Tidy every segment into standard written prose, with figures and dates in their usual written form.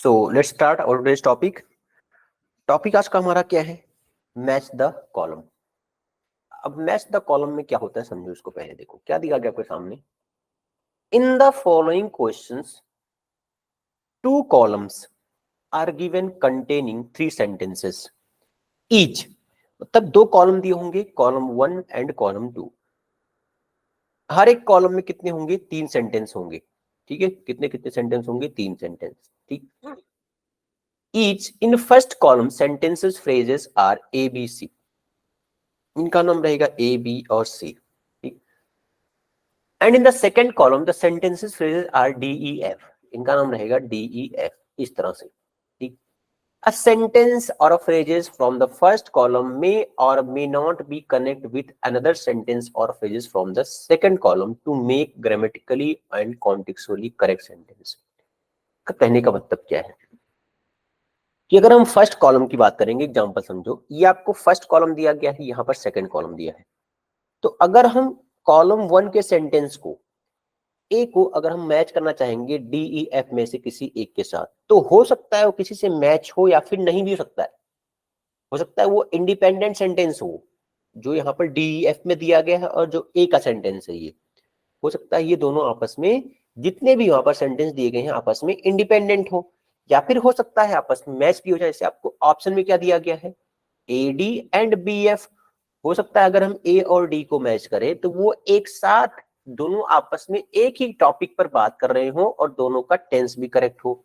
So let's start our today's topic. Topic आज का हमारा क्या है? Match the column. अब मैच द कॉलम में क्या होता है समझो इसको। पहले देखो क्या दिया गया आपके सामने। In the following questions two columns are given containing 3 sentences each. मतलब 2 कॉलम दिए होंगे, कॉलम 1 एंड कॉलम 2। हर एक कॉलम में कितने होंगे? 3 सेंटेंस होंगे। ठीक है, कितने कितने सेंटेंस होंगे? 3 सेंटेंस। ठीक। Each in first column sentences phrases are A B C। इनका नाम रहेगा A B और C। ठीक। And in the second column the sentences phrases are D E F। इनका नाम रहेगा D E F। इस तरह से। ठीक। A sentence or a phrases from the first column may or may not be connected with another sentence or phrases from the second column to make grammatically and contextually correct sentence। का कहने का मतलब क्या है कि अगर हम first column की बात करेंगे, एग्जांपल समझो, ये आपको फर्स्ट कॉलम दिया गया है, यहां पर सेकंड कॉलम दिया है। तो अगर हम कॉलम 1 के सेंटेंस को ए को अगर हम मैच करना चाहेंगे डी ई एफ में से किसी एक के साथ, तो हो सकता है वो किसी से मैच हो या फिर नहीं भी हो सकता है वो इंडिपेंडेंट सेंटेंस जो यहाँ पर डी ई एफ में दिया गया है और जो ए का सेंटेंस है, ये हो सकता है ये दोनों आपस में, जितने भी वहां पर सेंटेंस दिए गए हैं आपस में इंडिपेंडेंट हो, या फिर हो सकता है आपस में मैच भी हो जाए। जैसे आपको ऑप्शन में क्या दिया गया है? A D and B F. हो सकता है अगर हम ए और डी को मैच करें तो वो एक साथ दोनों आपस में एक ही टॉपिक पर बात कर रहे हो और दोनों का टेंस भी करेक्ट हो।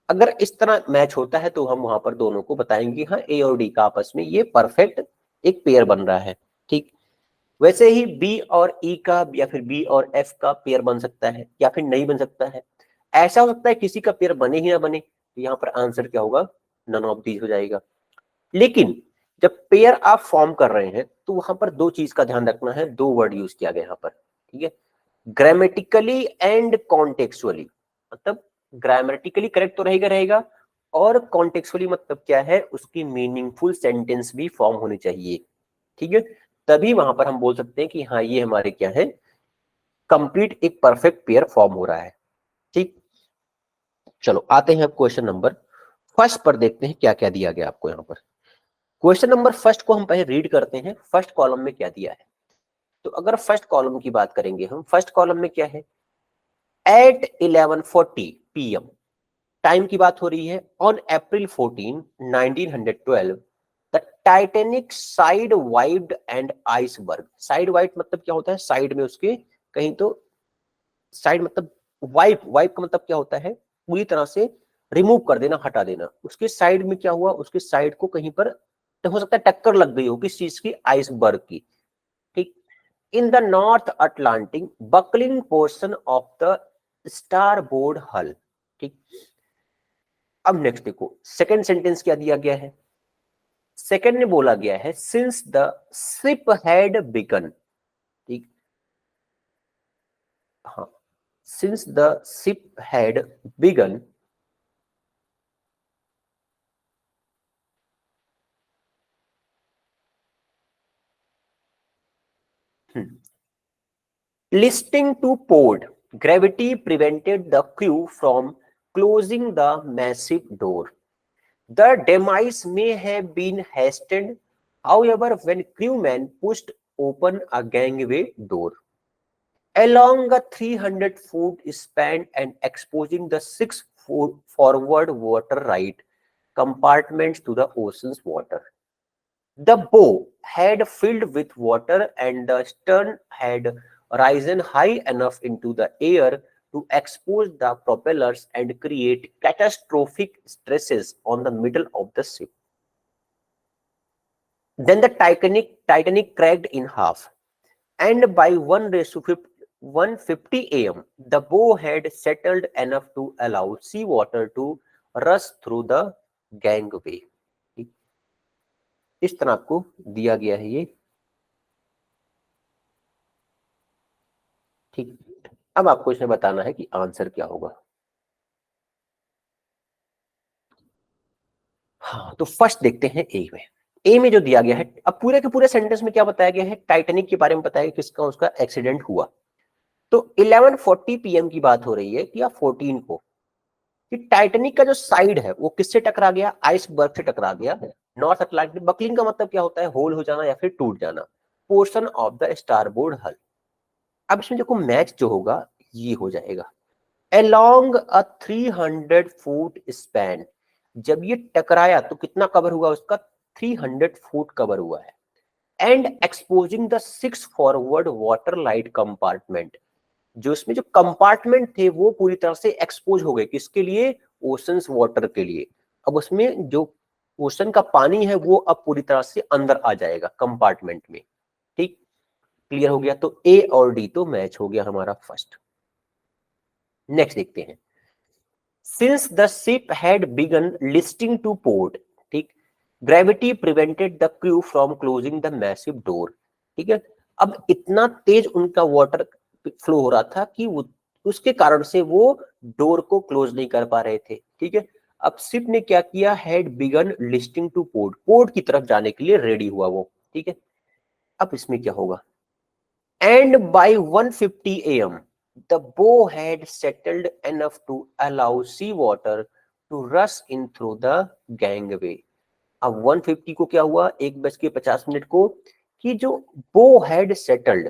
अगर इस तरह मैच होता है तो हम वहां पर दोनों को बताएंगे हाँ ए और डी का आपस में ये परफेक्ट एक पेयर बन रहा है। ठीक। वैसे ही बी और ई का या फिर बी और एफ का पेयर बन सकता है या फिर नहीं बन सकता है। ऐसा हो सकता है किसी का पेयर बने ही ना बने, तो यहाँ पर आंसर क्या होगा? नन ऑफ दीज हो जाएगा। लेकिन जब पेयर आप फॉर्म कर रहे हैं तो वहां पर 2 चीज का ध्यान रखना है। 2 वर्ड यूज किया गया यहाँ पर। ठीक है, ग्रामेटिकली एंड कॉन्टेक्चुअली। मतलब ग्रामेटिकली करेक्ट तो रहेगा और कॉन्टेक्चुअली मतलब क्या है? उसकी मीनिंगफुल सेंटेंस भी फॉर्म होनी चाहिए। ठीक है, तभी वहां पर हम बोल सकते हैं कि हाँ ये हमारे क्या है, कंप्लीट एक परफेक्ट पेयर फॉर्म हो रहा है। ठीक। चलो आते हैं अब क्वेश्चन नंबर फर्स्ट पर, देखते हैं क्या क्या दिया गया आपको यहाँ पर। क्वेश्चन नंबर फर्स्ट को हम पहले रीड करते हैं, फर्स्ट कॉलम में क्या दिया है। तो अगर फर्स्ट कॉलम की बात करेंगे हम, फर्स्ट कॉलम में क्या है? एट 11:40 PM टाइम की बात हो रही है। On April 14 1912 the Titanic side wiped and iceberg. Side wipe मतलब क्या होता है? साइड में उसके कहीं तो साइड मतलब वाइप, वाइप का मतलब क्या होता है? पूरी तरह से रिमूव कर देना, हटा देना। उसके साइड में क्या हुआ? उसके साइड को कहीं पर तो हो सकता है टक्कर लग गई हो किस चीज की? आइसबर्ग की। ठीक। In the north Atlantic buckling portion of the starboard हल। ठीक। अब नेक्स्ट देखो सेकंड सेंटेंस क्या दिया गया है। सेकंड में बोला गया है since the ship had begin. ठीक। हाँ, since the ship had begin listing to port, gravity prevented the crew from closing the massive door. The demise may have been hastened, however, when crewmen pushed open a gangway door. Along a 300-foot span and exposing the 6 forward water right compartments to the ocean's water. The bow had filled with water and the stern had risen high enough into the air to expose the propellers and create catastrophic stresses on the middle of the ship. Then the Titanic cracked in half, and by 1:50 a.m., the bow had settled enough to allow seawater to rush through the gangway. इस तरह आपको दिया गया है ये। ठीक। अब आपको इसमें बताना है कि आंसर क्या होगा। हाँ, तो फर्स्ट देखते हैं ए में। ए में जो दिया गया है, अब पूरे के पूरे सेंटेंस में क्या बताया गया है? टाइटैनिक के बारे में बताया गया, किसका उसका एक्सीडेंट हुआ। तो 11:40 PM की बात हो रही है कि या 14 को, कि टाइटैनिक का जो साइड है वो किससे टकरा गया, आइसबर्ग से टकरा गया। नॉर्थ अटलांटिक बकलिंग का मतलब क्या होता है, होल हो जाना या फिर टूट जाना। पोर्शन ऑफ द स्टारबोर्ड हल। अब इसमें देखो मैच जो होगा ये हो जाएगा along a 300 फुट स्पैन। जब ये टकराया तो कितना कवर हुआ उसका, 300 फुट कवर हुआ है। And exposing the 6 forward water light compartment. जो इसमें जो कंपार्टमेंट थे वो पूरी तरह से एक्सपोज हो गए, किसके लिए, ओशंस वाटर के लिए। अब उसमें जो ओशन का पानी है वो अब पूरी तरह से अंदर आ जाएगा कंपार्टमेंट में। ठीक, क्लियर हो गया। तो ए और डी तो मैच हो गया हमारा फर्स्ट। नेक्स्ट देखते हैं। Since the ship had begun listing to port, ठीक, gravity prevented the crew from closing the massive door. ठीक है, अब इतना तेज उनका वाटर फ्लो हो रहा था कि उसके कारण से वो डोर को क्लोज नहीं कर पा रहे थे। ठीक है, अब शिप ने क्या किया, had begun listing to port, port की तरफ जाने के लिए रेडी हुआ वो। ठीक है, अब इसमें क्या होगा, and by 1:50 a.m. the bow had settled enough to allow seawater to rush in through the gangway। अब 1:50 को क्या हुआ, 1:50 को, कि जो बो हैड सेटल्ड,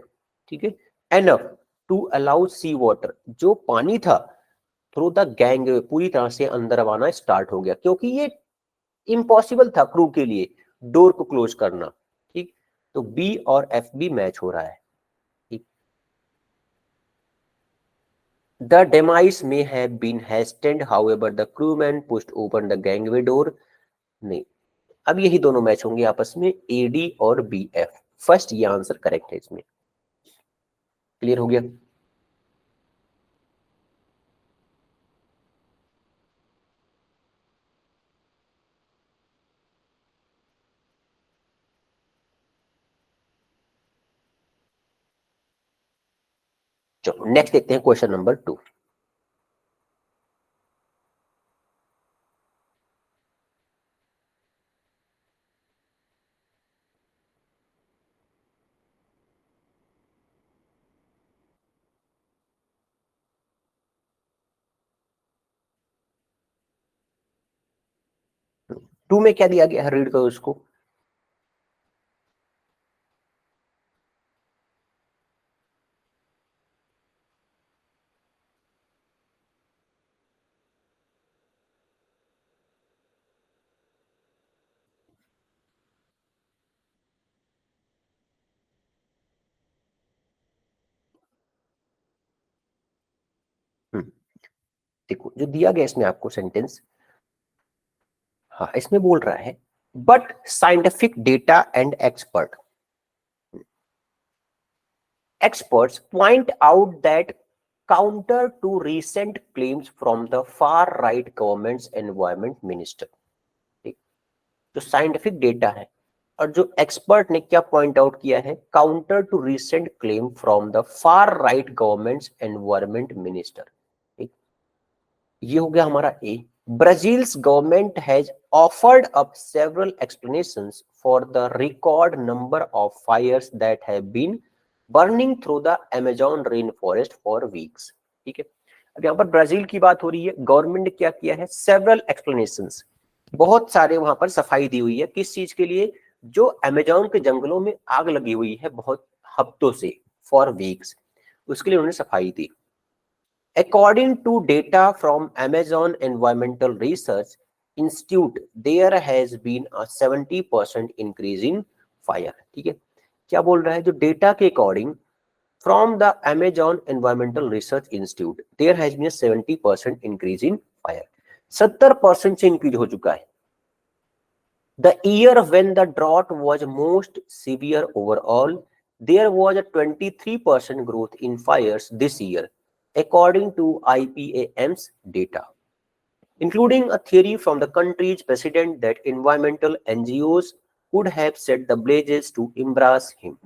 ठीक है, enough to allow sea water, जो पानी था थ्रू द गैंगवे पूरी तरह से अंदर आना स्टार्ट हो गया, क्योंकि ये इम्पॉसिबल था क्रू के लिए डोर को क्लोज करना। ठीक, तो बी और एफ बी मैच हो रहा है। The demise may have been hastened, however, the crewmen pushed open the gangway door। नहीं, अब यही दोनों मैच होंगे आपस में, ए डी और बी एफ। फर्स्ट ये आंसर करेक्ट है इसमें। क्लियर हो गया। चलो नेक्स्ट देखते हैं क्वेश्चन नंबर 2। टू में क्या दिया गया है, रीड करो उसको। देखो जो दिया गया इसमें आपको सेंटेंस, हाँ इसमें बोल रहा है but scientific data and experts point out that counter to recent claims from the far right government's environment minister। ठीक, जो साइंटिफिक डेटा है और जो एक्सपर्ट ने क्या पॉइंट आउट किया है, counter to recent claim from the far right governments environment minister. ठीक, ये हो गया हमारा A. Brazil's government has offered up several explanations for the record number of fires that have been burning through the Amazon rain forest for weeks. ठीक है, अब यहाँ पर ब्राजील की बात हो रही है, गवर्नमेंट ने क्या किया है, सेवरल एक्सप्लेनेशंस, बहुत सारे वहां पर सफाई दी हुई है, किस चीज के लिए, जो अमेजोन के जंगलों में आग लगी हुई है बहुत हफ्तों से, फॉर वीक्स, उसके लिए उन्होंने सफाई दी। According to data from Amazon Environmental Research Institute, there has been a 70% increase in fire। ठीक है, क्या बोल रहा है, जो डेटा के according from the Amazon Environmental Research Institute, there has been a 70% increase in fire। 70% से इंक्रीज हो चुका है। The year when the drought was most severe overall, there was a 23% growth in fires this year, according to IPAM's data, including a theory from the country's president that environmental NGOs could have set the blazes to embrace him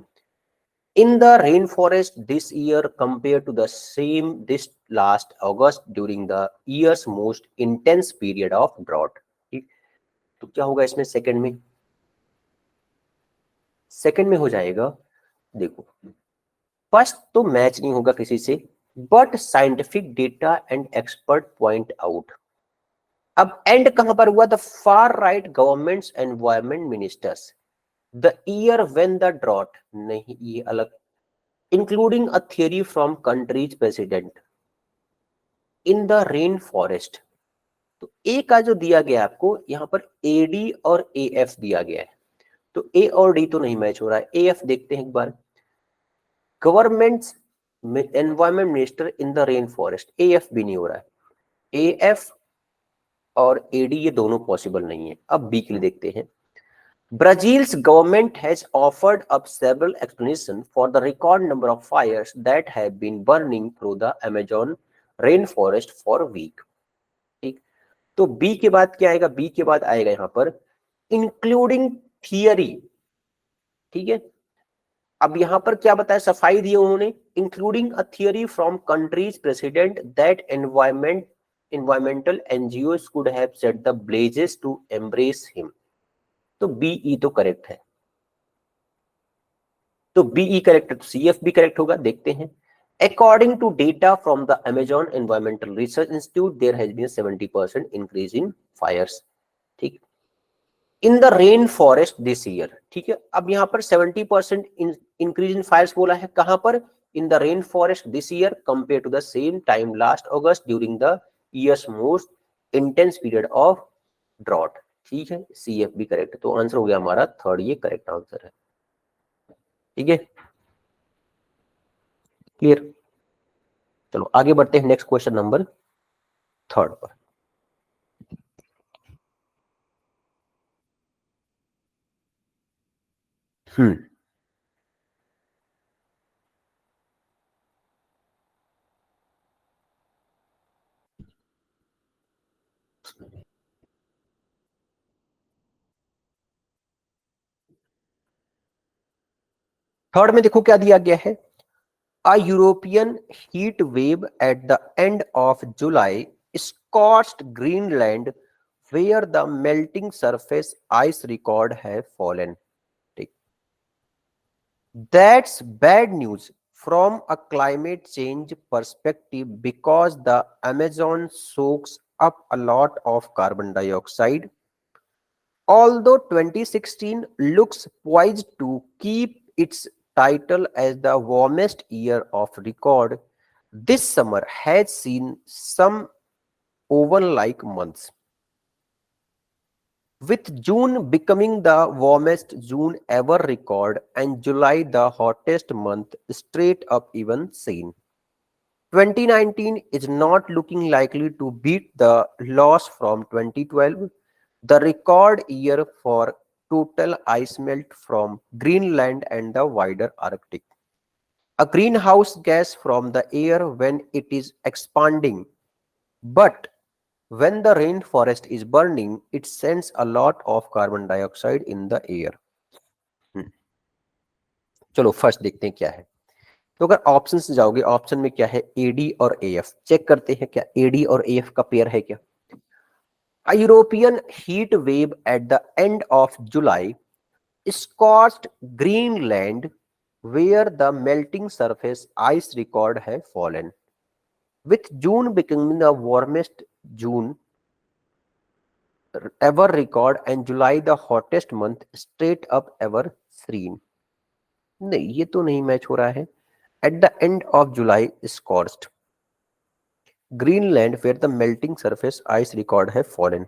in the rainforest this year compared to the same this last August during the year's most intense period of drought। तो क्या होगा इसमें, second में हो जाएगा। देखो first तो match नहीं होगा किसी से, but scientific data and expert point out, अब एंड कहां पर हुआ? The far right governments environment ministers the year when the drought, नहीं ये अलग, including a theory from countries president in the rain forest. तो ए का जो दिया गया आपको यहां पर एडी और ए एफ दिया गया है, तो ए और डी तो नहीं मैच हो रहा है, ए एफ देखते हैं एक बार। Government's environment minister in the rain forest, A F भी नहीं हो रहा है, ए एफ और एडी ये दोनों पॉसिबल नहीं है। अब बी के लिए देखते हैं। Brazil's government has offered up several explanations for the record number of fires that have been burning through the Amazon rainforest for a week. ठीक, तो बी के बाद क्या आएगा? बी के बाद आएगा यहां पर इंक्लूडिंग थियरी। ठीक है, अब यहां पर क्या बताया? सफाई दी उन्होंने, including a theory from countries president that environmental NGOs could have set the blazes to embrace him. तो बीई तो करेक्ट है, तो बीई करेक्ट है, तो सीएफ भी करेक्ट होगा। देखते हैं। According to data from the Amazon environmental research institute there has been 70% increase in fires. ठीक, in the rain forest this year. ठीक है, अब यहां पर 70% इंक्रीज इन फायर्स बोला है, कहां पर? In the rain forest this year compare to the same time last August during the years most intense period of drought. ठीक है, सीएफ भी करेक्ट है, तो आंसर हो गया हमारा थर्ड, ये करेक्ट आंसर है। ठीक है, क्लियर? चलो आगे बढ़ते हैं नेक्स्ट क्वेश्चन नंबर थर्ड पर। थर्ड में देखो क्या दिया गया है। A European heat wave at the end of July scorched Greenland where the melting surface ice record have fallen. ठीक, that's bad news from a climate change perspective because the Amazon soaks up a lot of carbon dioxide. Although 2016 looks poised to keep its title as the warmest year of record, this summer has seen some oven-like months, with June becoming the warmest June ever record and July the hottest month straight up even seen. 2019 is not looking likely to beat the loss from 2012, the record year for total ice melt from Greenland and the wider Arctic. A greenhouse gas from the air when it is expanding, but when the rainforest is burning, it sends a lot of carbon dioxide in the air. चलो first देखते हैं क्या है। तो अगर option से जाओगे, option में क्या है? एडी और एएफ। चेक करते हैं क्या एडी और एएफ का पेयर है क्या। A European heat wave at the end of July scorched Greenland where the melting surface ice record had fallen, with June becoming the warmest June ever record and July the hottest month straight up ever seen. नहीं, ये तो नहीं match हो रहा है। At the end of July scorched Greenland where the melting surface ice record have fallen.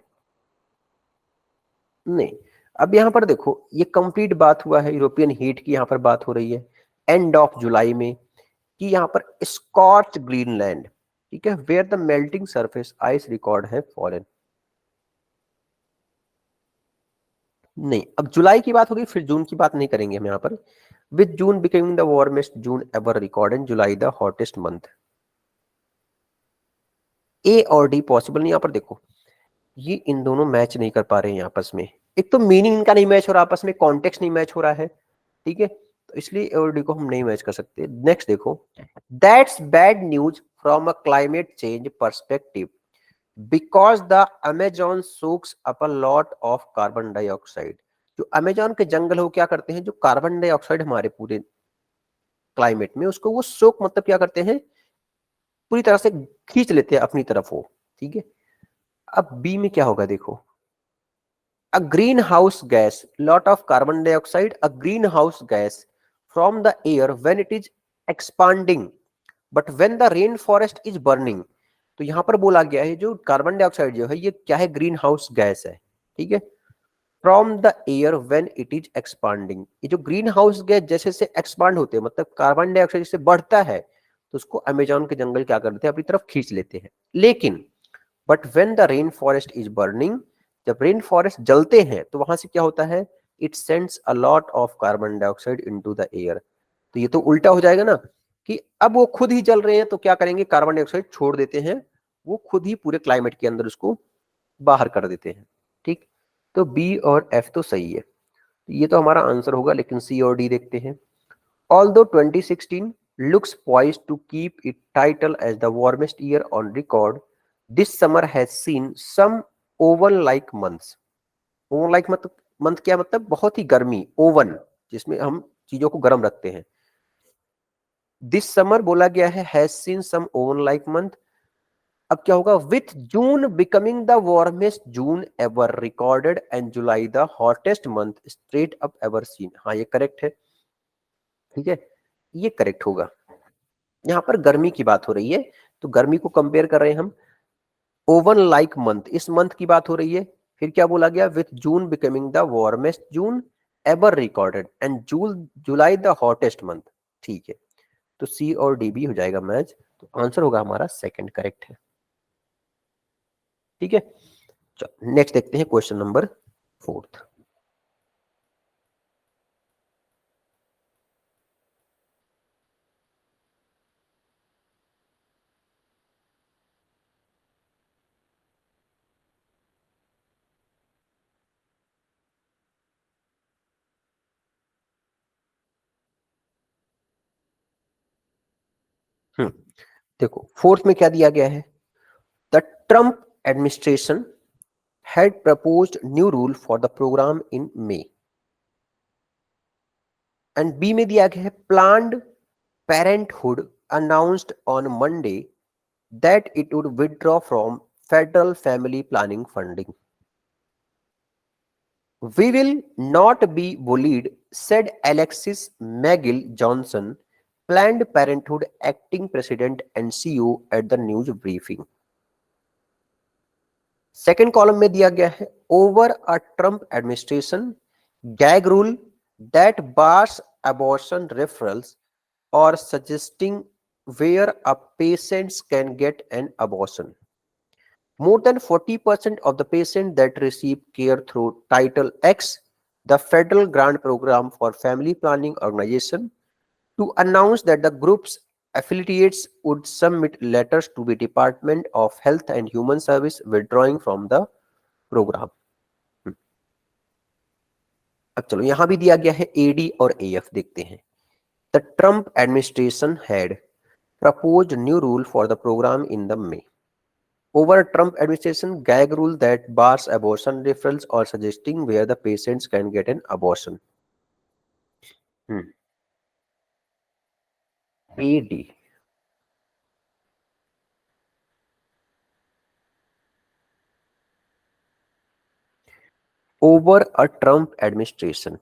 नहीं, अब यहां पर देखो ये कंप्लीट बात हुआ है यूरोपियन हीट की, यहां पर बात हो रही है एंड ऑफ जुलाई में कि यहां पर स्कॉच ग्रीनलैंड, ठीक है, where the melting surface ice record has fallen. नहीं, अब जुलाई की बात होगी, फिर जून की बात नहीं करेंगे हम यहां पर। With June becoming the warmest June ever record and July the hottest month. A और डी पॉसिबल नहीं। यहां पर देखो ये इन दोनों मैच नहीं कर पा रहे हैं आपस में, एक तो मीनिंग इनका नहीं मैच हो रहा आपस में, कॉन्टेक्स्ट नहीं मैच हो रहा है, ठीक है, तो इसलिए ए और डी को हम नहीं मैच कर सकते। नेक्स्ट देखो, that's bad news from a climate change perspective because the Amazon socks up a lot of carbon dioxide. जो अमेजॉन के जंगल हो क्या करते हैं, जो कार्बन डाइऑक्साइड हमारे पूरे क्लाइमेट में उसको वो सोक मतलब क्या करते हैं, पूरी तरह से खींच लेते हैं अपनी तरफ वो, ठीक है। अब बी में क्या होगा देखो, a greenhouse gas, lot of carbon dioxide, a greenhouse gas from the air when it is expanding, but when the rainforest is burning. तो यहां पर बोला गया है जो कार्बन डाइऑक्साइड जो है ये क्या है, ग्रीन हाउस गैस है, ठीक है, from the air when it is expanding. ये जो ग्रीन हाउस गैस जैसे से एक्सपांड होते हैं, मतलब कार्बन डाइऑक्साइड जैसे बढ़ता है, तो उसको अमेजोन के जंगल क्या कर देते हैं, अपनी तरफ खींच लेते हैं। लेकिन but when the rain forest is burning, जब रेन फॉरेस्ट जलते हैं तो वहां से क्या होता है, it sends a lot of carbon dioxide into the air. तो ये तो उल्टा हो जाएगा ना, कि अब वो खुद ही जल रहे हैं तो क्या करेंगे, कार्बन डाइऑक्साइड छोड़ देते हैं, वो खुद ही पूरे क्लाइमेट के अंदर उसको बाहर कर देते हैं, ठीक। तो बी और एफ तो सही है, ये तो हमारा आंसर होगा। लेकिन सी और डी देखते हैं। Although 2016 looks poised to keep its title as the warmest year on record, this summer has seen some oval like months. Oven like मतलब मंथ क्या मतलब, बहुत ही गर्मी, ओवन जिसमें हम चीजों को गर्म रखते हैं। दिस समर बोला गया है has seen some oven like month. अब क्या होगा, with June becoming the warmest June ever recorded and July the hottest month straight up ever seen. हाँ ये करेक्ट है, ठीक है, ये करेक्ट होगा। यहां पर गर्मी की बात हो रही है, तो गर्मी को कंपेयर कर रहे हैं हम, ओवन लाइक मंथ, इस मंथ की बात हो रही है। फिर क्या बोला गया, with June becoming the warmest June ever recorded and July the hottest month, ठीक है। तो सी और डी भी हो जाएगा मैच, तो आंसर होगा हमारा सेकंड करेक्ट है, ठीक है। चलो नेक्स्ट देखते हैं क्वेश्चन नंबर 4। देखो फोर्थ में क्या दिया गया है, the Trump administration had proposed new rule for the program in May. And B में दिया गया है planned parenthood announced on Monday that it would withdraw from federal family planning funding. We will not be bullied, said Alexis McGill Johnson, Planned Parenthood acting president and CEO at the news briefing. Second column में दिया गया है over a Trump administration gag rule that bars abortion referrals और suggesting where a patients can get an abortion. More than 40% of the patients that receive care through Title X, the federal grant program for family planning organization, to announce that the group's affiliates would submit letters to the Department of Health and Human Service withdrawing from the program. अब चलो यहां भी दिया गया है AD और AF, देखते हैं। The Trump administration had proposed new rule for the program in the May. Over Trump administration gag rule that bars abortion referrals or suggesting where the patients can get an abortion. AD. Over a Trump administration.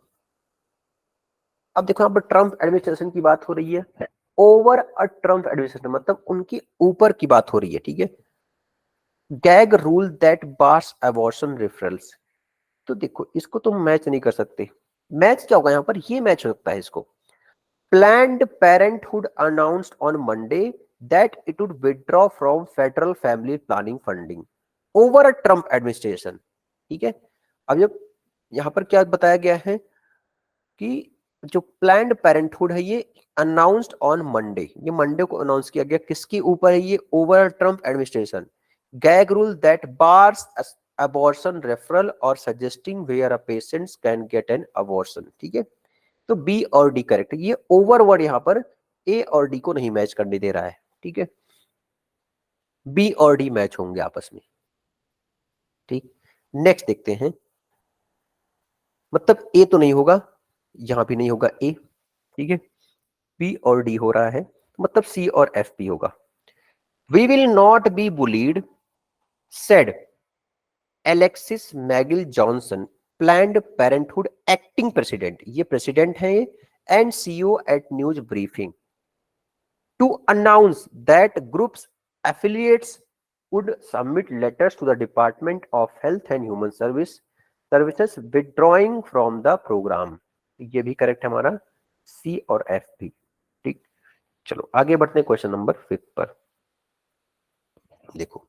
अब देखो यहाँ पर Trump administration की बात हो रही है, over a Trump administration मतलब उनकी ऊपर की बात हो रही है, ठीक है। Gag rule that bars abortion referrals, तो देखो इसको तुम मैच नहीं कर सकते। मैच क्या होगा यहाँ पर, ये मैच हो सकता है इसको। Planned parenthood announced on Monday that it would withdraw from federal family planning funding over a Trump administration, ठीक है। अब जब यहाँ पर क्या बताया गया है कि जो प्लान्ड पेरेंटहुड है ये अनाउंस्ड ऑन मंडे, ये मंडे को अनाउंस किया गया, किसके ऊपर है ये, over Trump administration. Gag rule that bars abortion referral और suggesting where a patients can get an abortion, ठीक है। तो बी और डी करेक्ट, ये ओवर वर्ड यहाँ पर ए और डी को नहीं मैच करने दे रहा है, ठीक है। बी और डी मैच होंगे आपस में, ठीक। नेक्स्ट देखते हैं, मतलब ए तो नहीं होगा, यहां भी नहीं होगा ए, ठीक है। बी और डी हो रहा है, मतलब सी और एफ भी होगा। We will not be bullied, said Alexis Magill Johnson, Planned Parenthood acting president, ये प्रेसिडेंट है and CEO at news briefing, to announce that groups affiliates would submit letters to the Department of Health and Human Services withdrawing from the program। ये भी correct है हमारा, सी और F भी ठीक। चलो आगे बढ़ते हैं क्वेश्चन नंबर 5 पर। देखो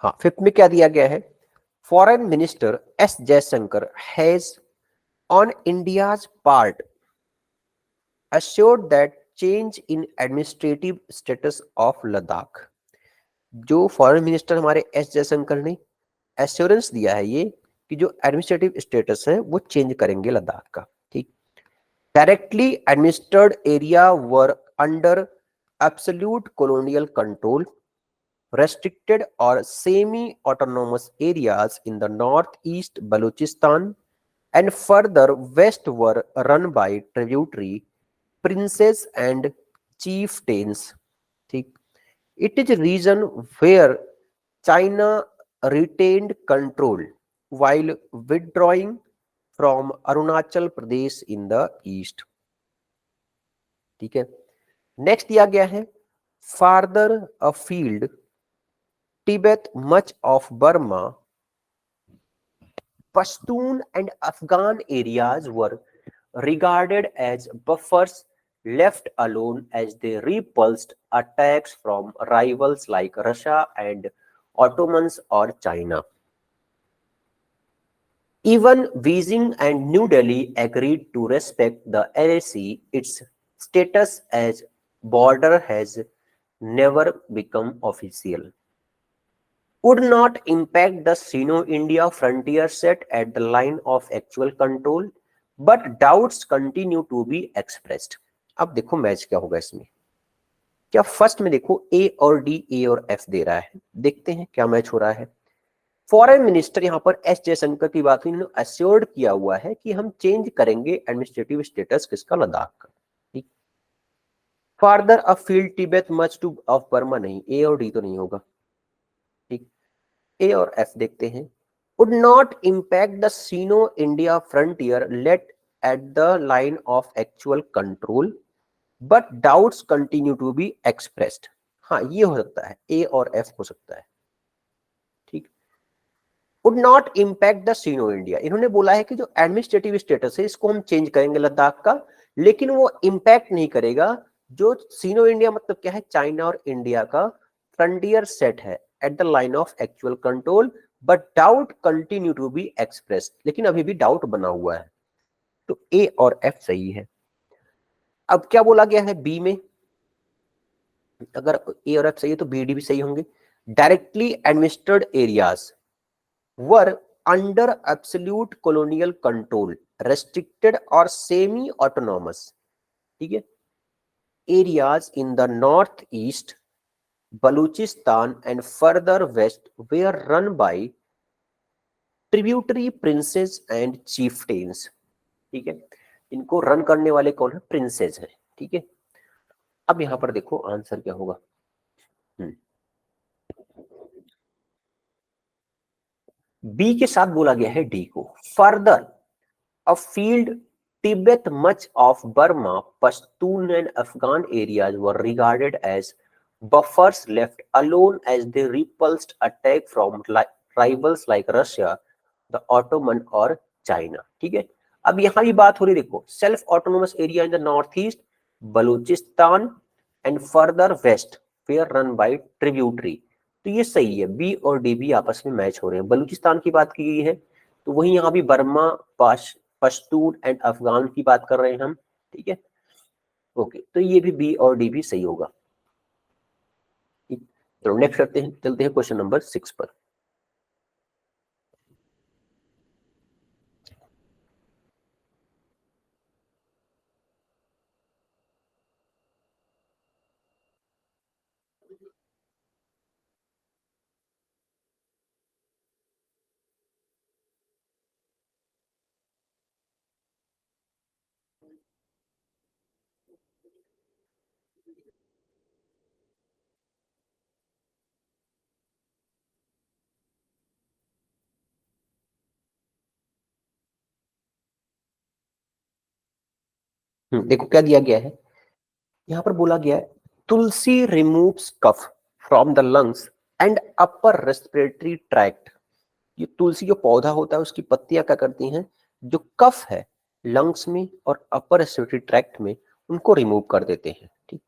हाँ, 5 में क्या दिया गया है? Foreign minister S Jaishankar has on India's part assured that change in administrative status of Ladakh। जो फॉरेन मिनिस्टर हमारे एस जयशंकर ने एश्योरेंस दिया है ये कि जो एडमिनिस्ट्रेटिव स्टेटस है वो चेंज करेंगे लद्दाख का, ठीक। Directly administered area were under absolute colonial control, restricted or semi-autonomous areas in the northeast Balochistan and further west were run by tributary princes and chieftains, ठीक। It is a region where China retained control while withdrawing from Arunachal Pradesh in the east, ठीक है। Next दिया गया है farther अफील्ड Tibet, much of Burma, Pashtun and Afghan areas were regarded as buffers left alone as they repulsed attacks from rivals like Russia and Ottomans or China. Even Beijing and New Delhi agreed to respect the LAC. Its status as border has never become official. Would not impact the Sino-India frontier set at the line of actual control, but doubts continue to be expressed। अब देखो match क्या होगा इसमें, क्या first में देखो ए और D, ए और एफ दे रहा है, देखते हैं क्या मैच हो रहा है। फॉरेन मिनिस्टर यहां पर एस जयशंकर की बात हुई, इन्होंने अश्योर्ड किया हुआ है कि हम चेंज करेंगे एडमिनिस्ट्रेटिव स्टेटस किसका, लद्दाख का, ठीक। Farther a field Tibet much two of Burma, नहीं, ए और डी तो नहीं होगा, ठीक। ए और एफ देखते हैं। would not impact the Sino-India frontier let at the line of actual control, but doubts continue to be expressed। हाँ, ये हो सकता है, ए और एफ हो सकता है, ठीक। would not impact the Sino-India, इन्होंने बोला है कि जो एडमिनिस्ट्रेटिव स्टेटस है इसको हम चेंज करेंगे लद्दाख का, लेकिन वो इंपैक्ट नहीं करेगा जो सीनो इंडिया, मतलब क्या है, चाइना और इंडिया का फ्रंटियर सेट है at the line of actual control, but doubt continue to be express, लेकिन अभी भी डाउट बना हुआ है। तो ए और एफ सही है। अब क्या बोला गया है बी में, अगर ए और एफ सही है तो बी डी भी सही होंगे। Directly administered areas were under absolute colonial control, restricted और सेमी ऑटोनॉमस, ठीक है, areas in the north east Balochistan and further west were run by tributary princes and chieftains, ठीक है। इनको रन करने वाले कौन है, प्रिंसेस हैं, ठीक है। अब यहां पर देखो आंसर क्या होगा। बी के साथ बोला गया है डी को, further afield Tibet much of Burma Pashtun and Afghan areas were regarded as buffers left alone as they repulsed attack from rivals like Russia, the Ottoman और चाइना, ठीक है। अब यहां भी बात हो रही, देखो self autonomous area in the north east Balochistan and further west fair run by tributary, तो ये सही है, बी और डी भी आपस में मैच हो रहे हैं। बलूचिस्तान की बात की गई है तो वही यहां भी बर्मा, पश्तून एंड अफगान की बात कर रहे हैं हम, ठीक है। ओके, तो ये भी बी और डी भी सही होगा। तो नेक्स्ट करते हैं, चलते हैं क्वेश्चन नंबर 6 पर। देखो क्या दिया गया है, यहां पर बोला गया है tulsi removes cough from the lungs and upper respiratory tract. ये तुलसी जो पौधा होता है उसकी पत्तियां क्या करती हैं, जो कफ है लंग्स में और अपर रेस्पिरेटरी ट्रैक्ट में, उनको रिमूव कर देते हैं। ठीक,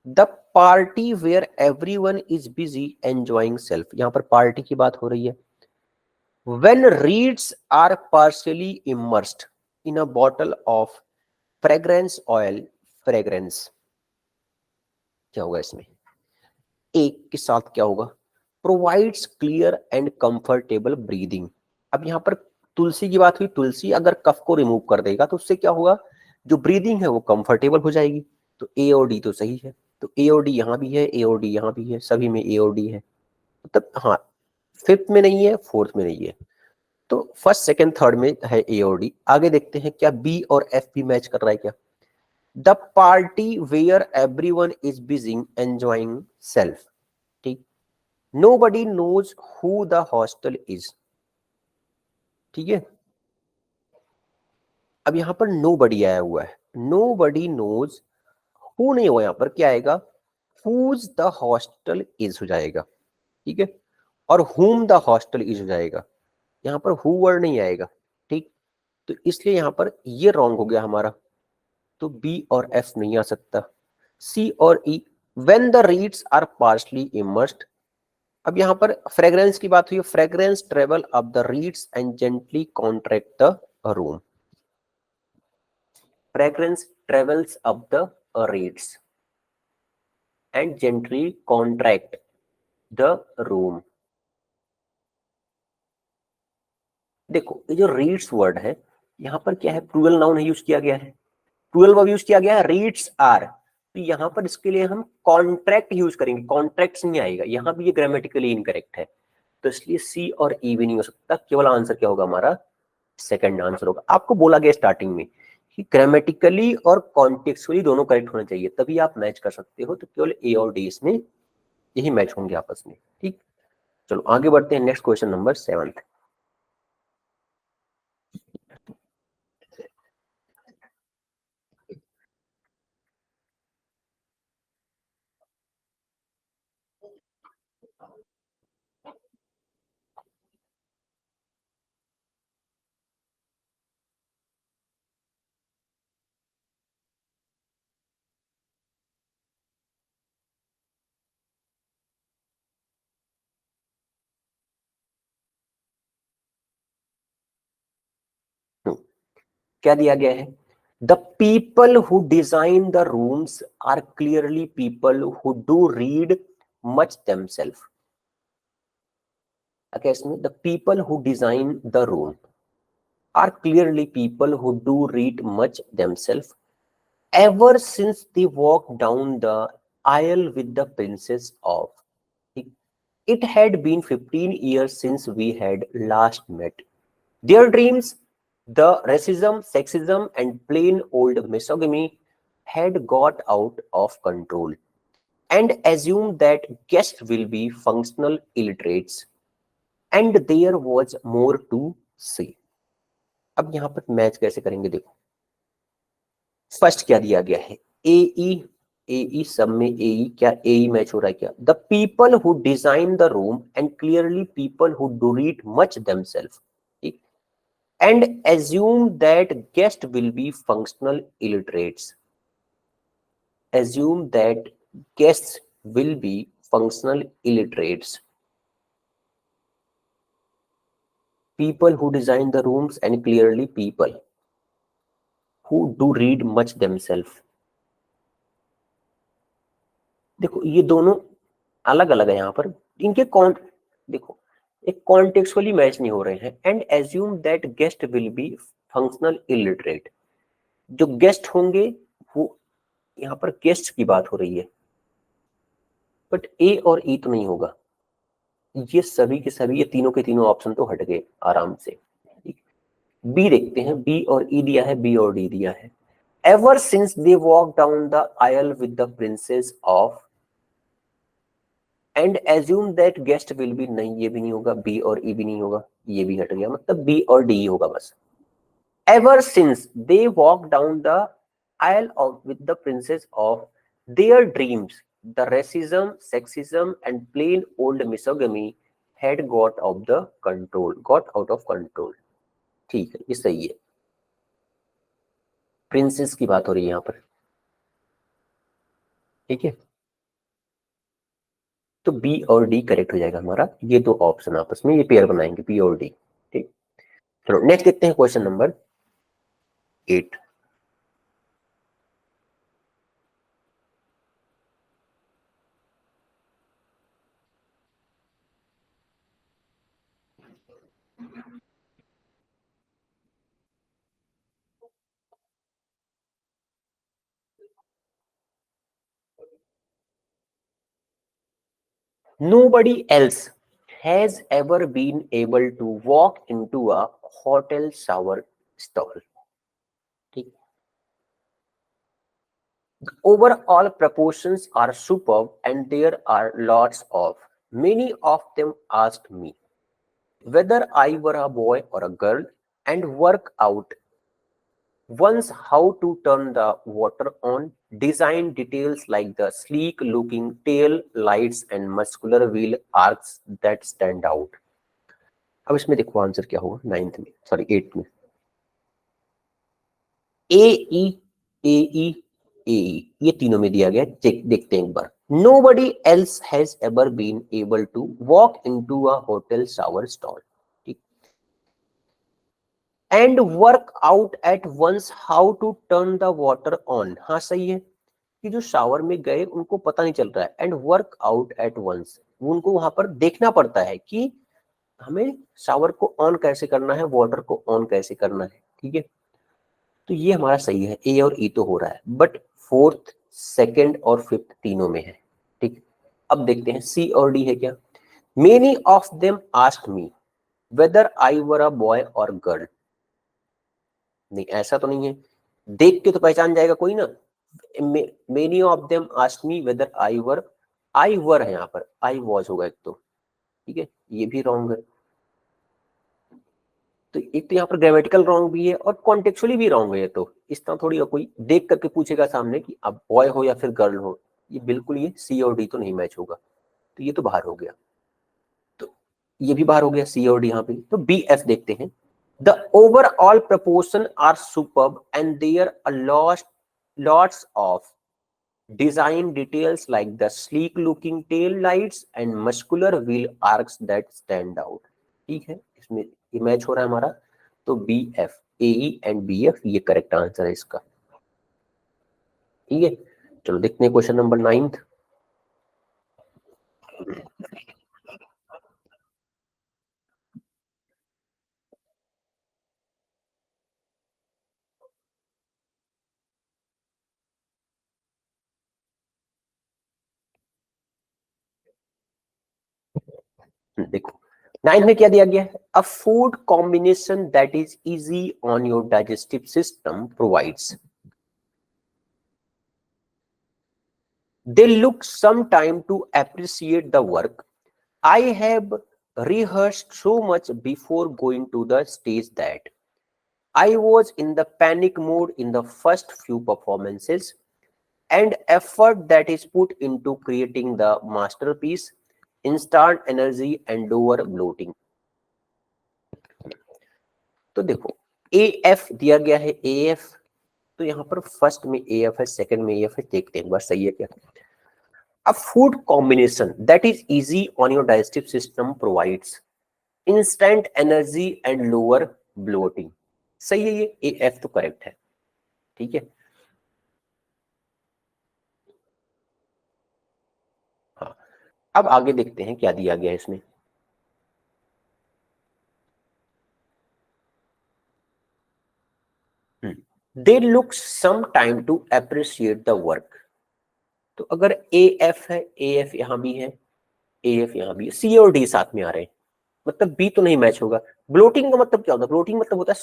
the party where everyone is busy enjoying self, यहां पर पार्टी की बात हो रही है। When reeds are partially immersed in a bottle of fragrance oil, fragrance क्या होगा इसमें, एक के साथ क्या होगा, provides clear and comfortable breathing. अब यहां पर तुलसी की बात हुई, तुलसी अगर कफ को रिमूव कर देगा तो उससे क्या होगा, जो ब्रीदिंग है वो कंफर्टेबल हो जाएगी। तो ए और डी तो सही है, तो ए और डी यहां भी है, ए और डी यहां भी है, सभी में ए और डी है। मतलब हाँ, फिफ्थ में नहीं है, फोर्थ में नहीं है, तो फर्स्ट सेकंड थर्ड में है ए और डी। आगे देखते हैं क्या बी और एफ भी मैच कर रहा है क्या। The party where everyone is busy enjoying self. ठीक, nobody knows who the hostel is. ठीक है, अब यहां पर नो बडी आया हुआ है, नो बडी नोज, हु नहीं हुआ, यहां पर क्या आएगा, हुज द हॉस्टल इज हो जाएगा। ठीक है, और हुम द हॉस्टल इज हो जाएगा, यहां पर हु वर्ड नहीं आएगा। ठीक, तो इसलिए यहां पर ये रॉन्ग हो गया हमारा, तो बी और एफ नहीं आ सकता। सी और E, when the reeds are partially immersed. अब यहां पर फ्रेग्रेंस की बात हुई, fragrance travel up the reeds and gently contract the room. Fragrance travels up the reeds and gently contract the room. देखो ये जो रीड्स वर्ड है, यहां पर क्या है, प्लूरल नाउन है, यूज किया गया है, प्लूरल वर्ब यूज किया गया है, रीड्स आर। तो यहां पर इसके लिए हम कॉन्ट्रैक्ट यूज करेंगे, कॉन्ट्रैक्ट्स नहीं आएगा, यहां भी ये ग्रामेटिकली इनकरेक्ट है, तो इसलिए सी और ई भी नहीं हो सकता, केवल आंसर क्या होगा हमारा, सेकंड आंसर होगा। आपको बोला गया स्टार्टिंग में कि ग्रामेटिकली और कॉन्टेक्सुअली दोनों करेक्ट होने चाहिए, तभी आप मैच कर सकते हो, तो केवल ए और डी इसमें यही मैच होंगे आपस में। ठीक, चलो आगे बढ़ते हैं, नेक्स्ट क्वेश्चन नंबर 7। क्या दिया गया है, the people who design the rooms are clearly people who do read much themselves. क्या इसमें, the people who design the room are clearly people who do read much themselves ever since they walked down the aisle with the princess of. It had been 15 years since we had last met. Their dreams, the racism, sexism, and plain old misogyny had got out of control and assumed that guests will be functional illiterates, and there was more to see. अब यहां पर match कैसे करेंगे, देखो first क्या दिया गया है, ए ई सब में ए ई, क्या ए ई मैच हो रहा है क्या, the people who design the room and clearly people who do read much themselves, ठीक, and assume that guest will be functional illiterates, assume that guest will be functional illiterates, people who design the rooms and clearly people who do read much themselves। देखो ये दोनों अलग अलग है यहाँ पर, इनके कौन, देखो एक कॉन्टेक्सुअली मैच नहीं हो रहे हैं। And assume that guest will be functional illiterate, जो गेस्ट होंगे वो, यहाँ पर गेस्ट की बात हो रही है, बट ए और ई तो नहीं होगा, ये सभी के सभी, ये तीनों के तीनों ऑप्शन तो हट गए आराम से। बी देखते हैं, बी और ई दिया है, बी और डी दिया है। Ever since they walk down the oil with the princess of and assume that guest will B, नहीं ये भी नहीं होगा, बी और ई भी नहीं होगा, ये भी हट गया, मतलब बी और डी होगा बस। Ever since they walk down the aisle of with the princess of their dreams the racism, sexism and plain old misogyny had got out of the control, got out of control। ठीक है, ये सही है, princess की बात हो रही है यहाँ पर। ठीक है, तो बी और डी करेक्ट हो जाएगा हमारा, ये दो ऑप्शन आपस में ये पेयर बनाएंगे, बी और डी। ठीक, चलो नेक्स्ट देखते हैं question number 8। Nobody else has ever been able to walk into a hotel shower stall। ठीक, overall proportions are superb and there are lots of, many of them asked me whether I were a boy or a girl and work out once how to turn the water on, design details like the sleek looking tail lights and muscular wheel arcs that stand out। अब इसमें देखो answer क्या होगा, 9th में, sorry 8th में, ए ई ए ई ए ई, ये तीनों में दिया गया, देखते हैं एक बार। Nobody else has ever been able to walk into a hotel shower stall and work out at once how to turn the water on। हाँ सही है, कि जो शावर में गए उनको पता नहीं चल रहा है, and work out at once, उनको वहां पर देखना पड़ता है कि हमें शावर को ऑन कैसे करना है, वाटर को ऑन कैसे करना है। ठीक है, तो ये हमारा सही है, ए और ई तो हो रहा है, बट फोर्थ, सेकंड और फिफ्थ तीनों में है। ठीक, अब देखते हैं सी और डी है क्या। Many of them asked me whether I were a boy और गर्ल, नहीं ऐसा तो नहीं है, देख के तो पहचान जाएगा कोई ना। Many of them asked me whether I were है यहाँ पर, आई वॉज होगा एक तो। ठीक है, ये भी रॉन्ग है, तो एक तो यहाँ पर ग्रामेटिकल रॉन्ग भी है और कॉन्टेक्चुअली भी रॉन्ग है। तो इस तरह थोड़ी कोई देख करके पूछेगा सामने कि आप बॉय हो या फिर गर्ल हो, ये बिल्कुल ये सी और डी तो नहीं मैच होगा, तो ये तो बाहर हो गया, तो ये भी बाहर हो गया सी और डी यहाँ पे। तो बी एफ देखते हैं। The overall proportion are superb and there a lots of design details like the sleek looking tail lights and muscular wheel arcs that stand out। ठीक है, इसमें ये मैच हो रहा है हमारा, तो B F, A E and B F ये करेक्ट आंसर है इसका। ठीक है, चलो देखते हैं क्वेश्चन नंबर 9। देखो 9 में क्या दिया गया है, अ food combination that is easy on your digestive system provides, they look some time to appreciate the work, I have rehearsed so much before going to the stage that I was in the panic mode in the first few performances, and effort that is put into creating the masterpiece, instant energy and lower bloating। तो देखो A F दिया गया है, A F, तो यहाँ पर first में A F है, सेकंड में ए एफ है, देखते हैं एक बार सही है क्या। A food combination that is easy on your digestive system provides instant energy and lower bloating। सही है, ये ए एफ तो करेक्ट है। ठीक है, हाँ, अब आगे देखते हैं क्या दिया गया है इसमें। They look some time to appreciate the work। तो अगर ए एफ है, ए एफ यहां भी है, ए एफ यहां भी है, सी और डी साथ में आ रहे हैं, मतलब बी तो नहीं मैच होगा। ब्लोटिंग का मतलब क्या होता है? ब्लोटिंग मतलब होता है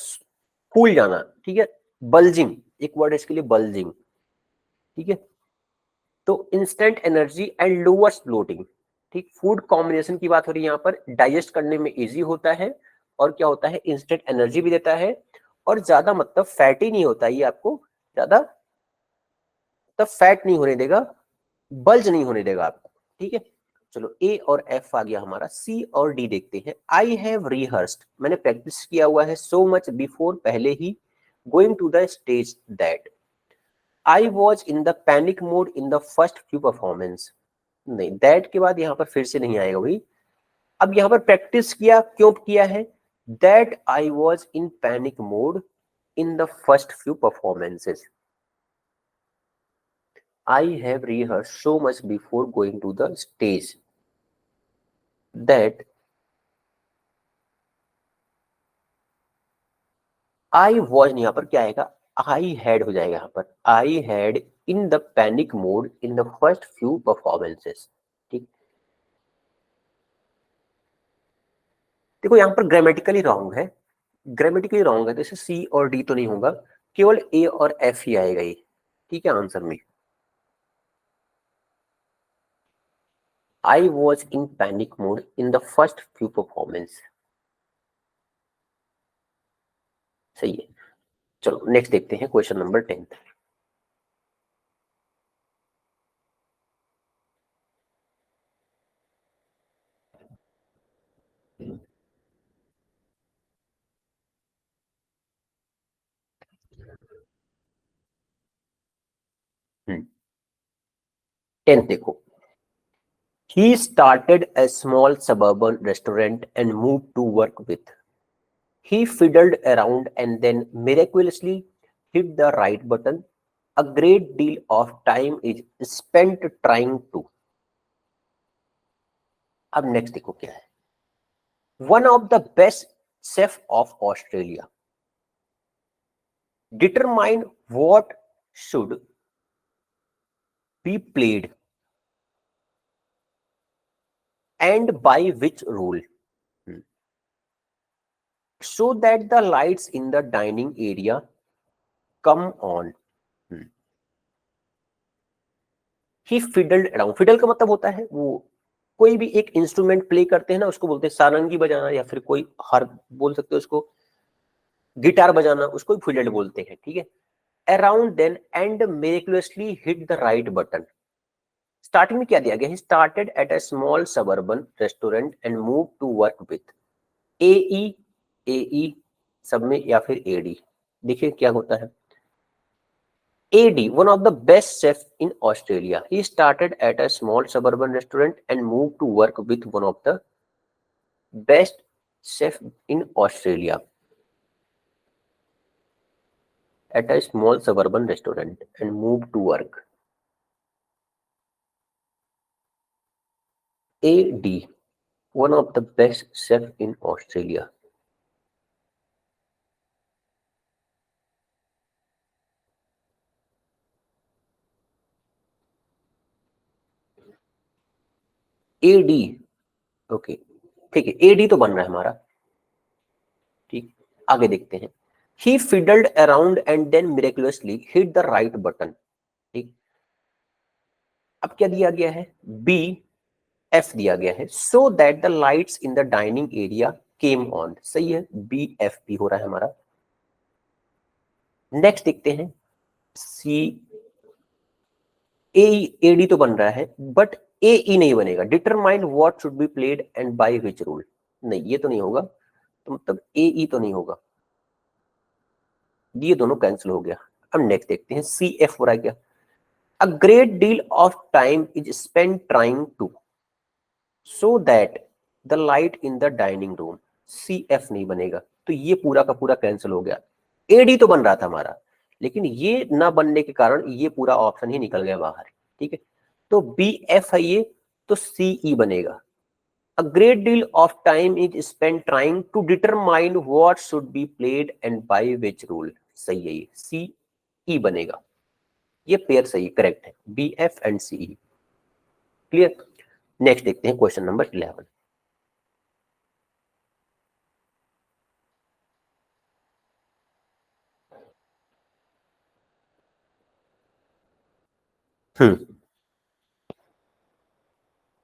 फूल जाना, ठीक है। बल्जिंग एक वर्ड है इसके लिए, बल्जिंग, ठीक है। तो instant energy and lowers bloating, ठीक। फूड कॉम्बिनेशन की बात हो रही है यहाँ पर, डाइजेस्ट करने में इजी होता है और क्या होता है, इंस्टेंट एनर्जी भी देता है और ज्यादा मतलब फैटी नहीं होता, ये आपको ज्यादा तब फैट नहीं होने देगा, बल्ज नहीं होने देगा आपको, ठीक है। चलो ए और एफ आ गया हमारा, सी और डी देखते हैं। आई हैव रिहर्स्ड, मैंने प्रैक्टिस किया हुआ है, सो मच बिफोर, पहले ही, going to the stage that I was in the panic mode in the first few performance. नहीं, दैट के बाद यहां पर फिर से नहीं आएगा भाई। अब यहां पर प्रैक्टिस किया, क्यों किया है? That I was in panic mode in the first few performances. I have rehearsed so much before going to the stage that I was, यहाँ पर क्या आएगा? I had हो जाएगा यहाँ पर, I had in the panic mode in the first few performances, ठीक। देखो यहाँ पर ग्रामेटिकली रॉन्ग है, ग्रामेटिकली रॉन्ग है, तो इसे सी और डी तो नहीं होगा, केवल ए और एफ ही आएगा ये, ठीक है आंसर में। I was in panic mode in the first few performance, सही है। चलो नेक्स्ट देखते हैं क्वेश्चन नंबर 10। 10 देखो। He started a small suburban restaurant and moved to work with. He fiddled around and then miraculously hit the right button. A great deal of time is spent trying to. अब next देखो क्या है। One of the best chef of Australia determine what should be played and by which rule, so that the lights in the dining area come on. He fiddled around, fiddle का मतलब होता है वो कोई भी एक इंस्ट्रूमेंट प्ले करते हैं ना, उसको बोलते हैं सारंगी बजाना, या फिर कोई हर बोल सकते हो उसको, गिटार बजाना, उसको फिडल्ड बोलते हैं, ठीक है। Around then and miraculously hit the right button. Starting में क्या दिया गया है? Started at a small suburban restaurant and move to work with AE, AE सब में, या फिर एडी। देखिए क्या होता है। AD, one of the best chefs in Australia. He started at a small suburban restaurant and moved to work with one of the best chefs in Australia at a small suburban restaurant and moved to work. AD, one of the best chefs in Australia. AD, okay, ठीक है, AD तो बन रहा है हमारा, ठीक। आगे देखते हैं। He fiddled around and then miraculously hit the right button, ठीक। अब क्या दिया गया है? B एफ दिया गया है, सो that the lights in the dining area came on, सही है, बी एफ पी हो रहा है हमारा। नेक्स्ट देखते हैं। सी ए, एडी तो बन रहा है बट ए ई नहीं बनेगा। Determine what should be played and by which rule, नहीं ये तो नहीं होगा, तो मतलब ए ई तो नहीं होगा, ये दोनों कैंसिल हो गया। अब नेक्स्ट देखते हैं। सी एफ हो रहा है क्या? A great deal of time is spend trying to, so that the light in the dining room, C F नहीं बनेगा, तो ये पूरा का पूरा कैंसिल हो गया। एडी तो बन रहा था हमारा, लेकिन ये ना बनने के कारण ये पूरा ऑप्शन ही निकल गया बाहर, ठीक है। तो बी एफ है ये, तो सी ई बनेगा। A great deal of time is spend trying to determine what should be played and by which rule, सही है, ये सी ई बनेगा। ये पेयर सही करेक्ट है, BF and CE। Clear. Next देखते हैं question number 11।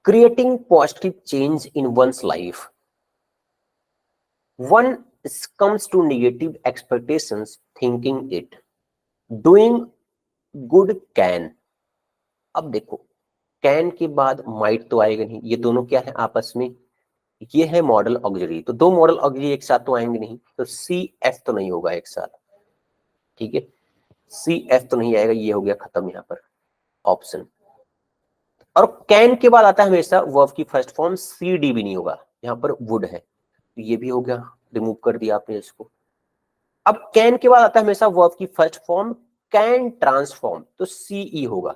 Creating positive change in one's life. One comes to negative expectations, thinking it. Doing good can. अब देखो, कैन के बाद माइट तो आएगा नहीं, ये दोनों क्या है आपस में, ये है मॉडल ऑक्सिलरी, तो दो मॉडल ऑक्सिलरी एक साथ तो आएंगे नहीं, तो CF तो नहीं होगा एक साथ, ठीक है, CF तो नहीं आएगा, ये हो गया खत्म यहाँ पर ऑप्शन। और कैन के बाद आता है हमेशा वर्ब की फर्स्ट फॉर्म, CD भी नहीं होगा, यहाँ पर वुड है, तो ये भी हो गया, रिमूव कर दिया आपने इसको। अब कैन के बाद आता है हमेशा वर्ब की फर्स्ट फॉर्म, कैन ट्रांसफॉर्म, तो CE होगा।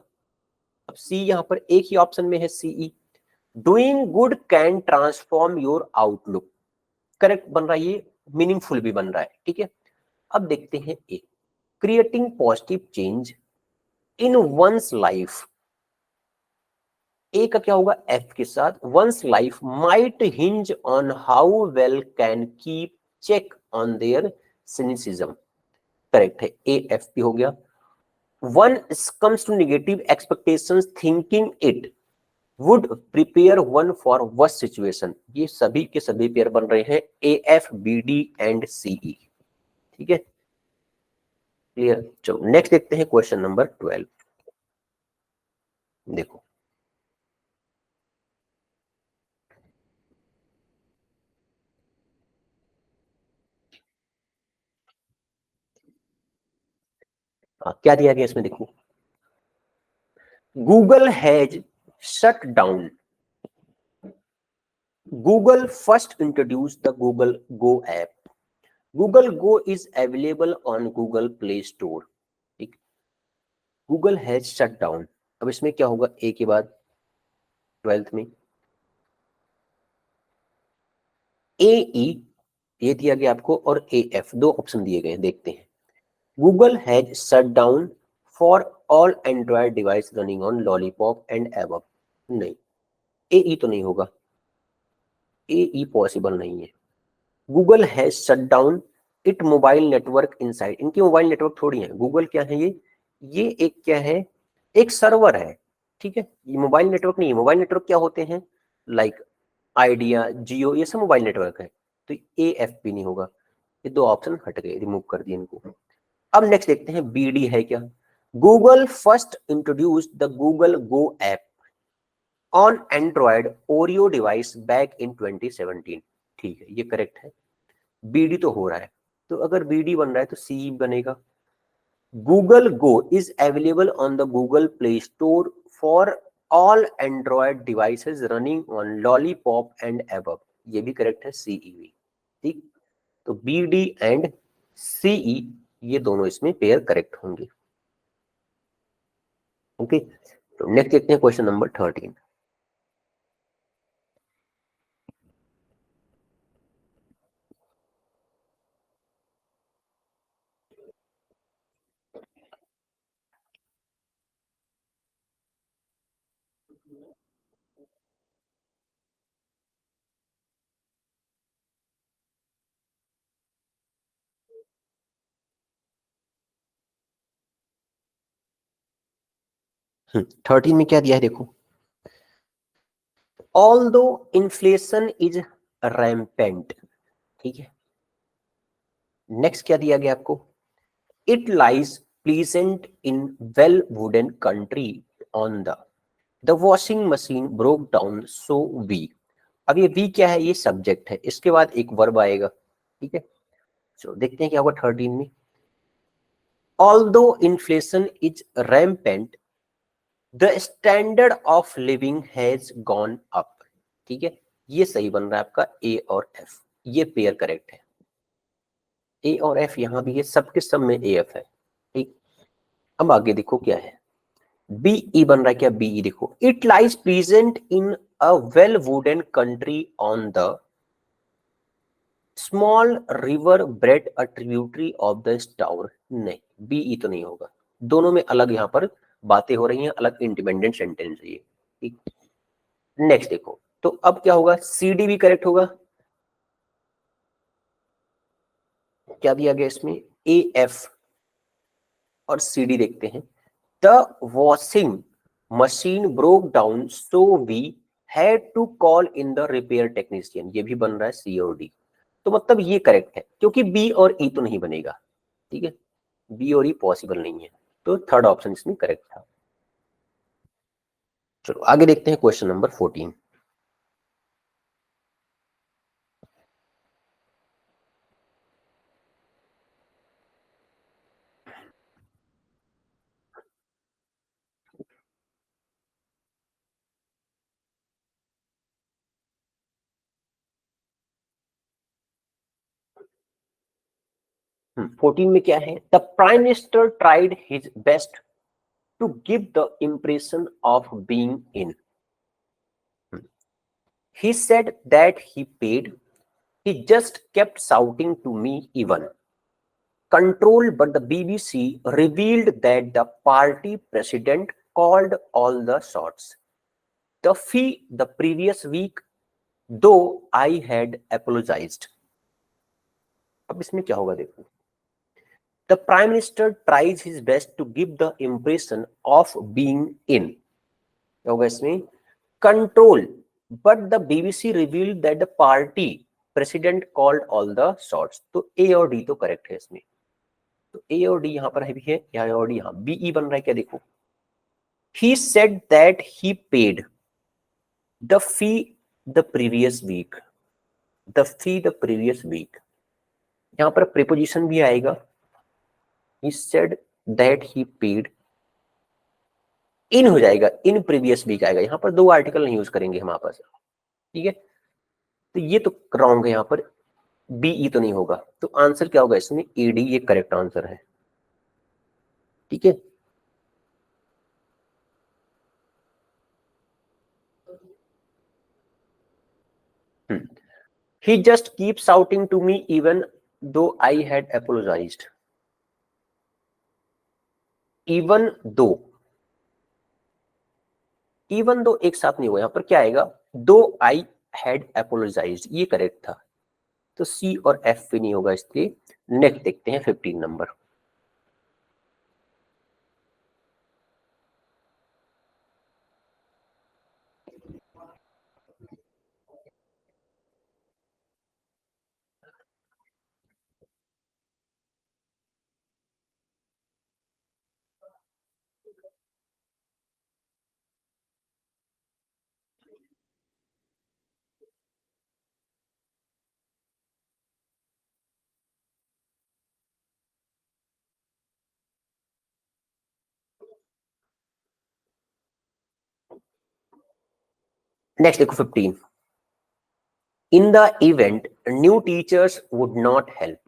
अब C यहाँ पर एक ही ऑप्शन में है, CE। Doing good can transform your outlook, correct बन रहा है, ये मीनिंगफुल भी बन रहा है, ठीक है। अब देखते हैं A, creating positive change in one's life, A का क्या होगा F के साथ, one's life might hinge on how well can keep check on their cynicism, correct है, AF भी हो गया। One comes to negative expectations, thinking it would prepare one for worse situation, ये सभी के सभी पेयर बन रहे हैं AF BD एंड CE, ठीक है, क्लियर। चलो नेक्स्ट देखते हैं क्वेश्चन नंबर 12। देखो क्या दिया गया इसमें, देखो Google has shut down, Google first introduce the Google go app, Google go is available on Google play store, ठीक, गूगल हैज शट डाउन, अब इसमें क्या होगा ए के बाद 12th में AE ये दिया गया आपको और AF, दो ऑप्शन दिए गए हैं, देखते हैं। Google has shut down for all Android device running on lollipop and above, नहीं, AE तो नहीं होगा, AE पॉसिबल नहीं है। Google has shut down it mobile network inside, इनकी मोबाइल नेटवर्क थोड़ी है, गूगल क्या है ये एक क्या है, एक सर्वर है, ठीक है, ये मोबाइल नेटवर्क नहीं है। मोबाइल नेटवर्क क्या होते हैं, लाइक आइडिया, जियो, ये सब मोबाइल नेटवर्क है, तो AF भी नहीं होगा, ये दो ऑप्शन हट गए, रिमूव कर दिए इनको। अब नेक्स्ट देखते हैं BD है क्या, Google first introduce the Google go app on Android Oreo device back in 2017, ठीक है, ये करेक्ट है, BD तो हो रहा है, तो अगर BD बन रहा है तो CE बनेगा। Google go is available on the Google play store for all Android devices running on lollipop and above, ये भी करेक्ट है, CE भी, ठीक, तो BD एंड CE ये दोनों इसमें पेयर करेक्ट होंगे, ओके। तो नेक्स्ट देखते हैं क्वेश्चन नंबर 13। थर्टीन में क्या दिया है देखो, ऑल्दो इन्फ्लेशन इज रैम्पेंट, ठीक है। नेक्स्ट क्या दिया गया आपको, it lies pleasant in well wooden country on the washing machine broke down so we, अब ये वी क्या है, ये सब्जेक्ट है, इसके बाद एक वर्ब आएगा, ठीक है। चलो देखते हैं क्या होगा 13 में, although inflation is rampant the standard of living has gone up, ठीक है, ये सही बन रहा है आपका A और F, ये पेयर करेक्ट है, A और F यहां भी है, सबके सब में AF है, ठीक। अब आगे देखो क्या है, BE बन रहा है क्या, BE देखो, it lies present in a well wooden country on the small river Brede a tributary of the Stour, नहीं, BE तो नहीं होगा, दोनों में अलग यहाँ पर बातें हो रही हैं, अलग इंडिपेंडेंट सेंटेंस है ये, ठीक। नेक्स्ट देखो, तो अब क्या होगा, सी डी भी करेक्ट होगा। क्या दिया गया इसमें, ए एफ और सी डी देखते हैं। The washing machine broke down so we had to call in the repair technician, ये भी बन रहा है सी और डी। तो मतलब ये करेक्ट है, क्योंकि बी और ई तो नहीं बनेगा, ठीक है, बी और ई पॉसिबल नहीं है, तो थर्ड ऑप्शन इसमें करेक्ट था। चलो आगे देखते हैं क्वेश्चन नंबर 14। 14 में क्या है, the prime minister tried his best to give the impression of being in, he said that he paid, he just kept shouting to me even control, but the BBC revealed that the party president called all the shots, the fee the previous week, though I had apologized। अब इसमें क्या होगा देखो, the prime minister tries his best to give the impression of being in, क्या होगा इसमें, control, but the BBC revealed that the party president called all the shots। तो ए और डी तो करेक्ट है इसमें, तो ए और डी यहाँ पर है भी है, यहाँ और डी, यहाँ बीई बन रहा है क्या देखो, he said that he paid the fee the previous week, the fee the previous week, यहाँ पर प्रीपोजिशन भी आएगा, he said that he paid, इन हो जाएगा, इन प्रीवियस वीक आएगा, यहाँ पर दो आर्टिकल नहीं यूज करेंगे हम आपस, ठीक है, तो ये तो रॉन्ग है, यहाँ पर बीई तो नहीं होगा, तो आंसर क्या होगा इसमें, एडी, ये करेक्ट आंसर है, ठीक है। He just keeps shouting to me even though I had apologized, even though, even though एक साथ नहीं हुआ, यहां पर क्या आएगा, दो आई हैड अपोलोजाइज्ड, ये करेक्ट था, तो सी और एफ भी नहीं होगा इसलिए। नेक्स्ट देखते हैं 15 नंबर। नेक्स्ट देखो 15, इन the event new teachers would not help,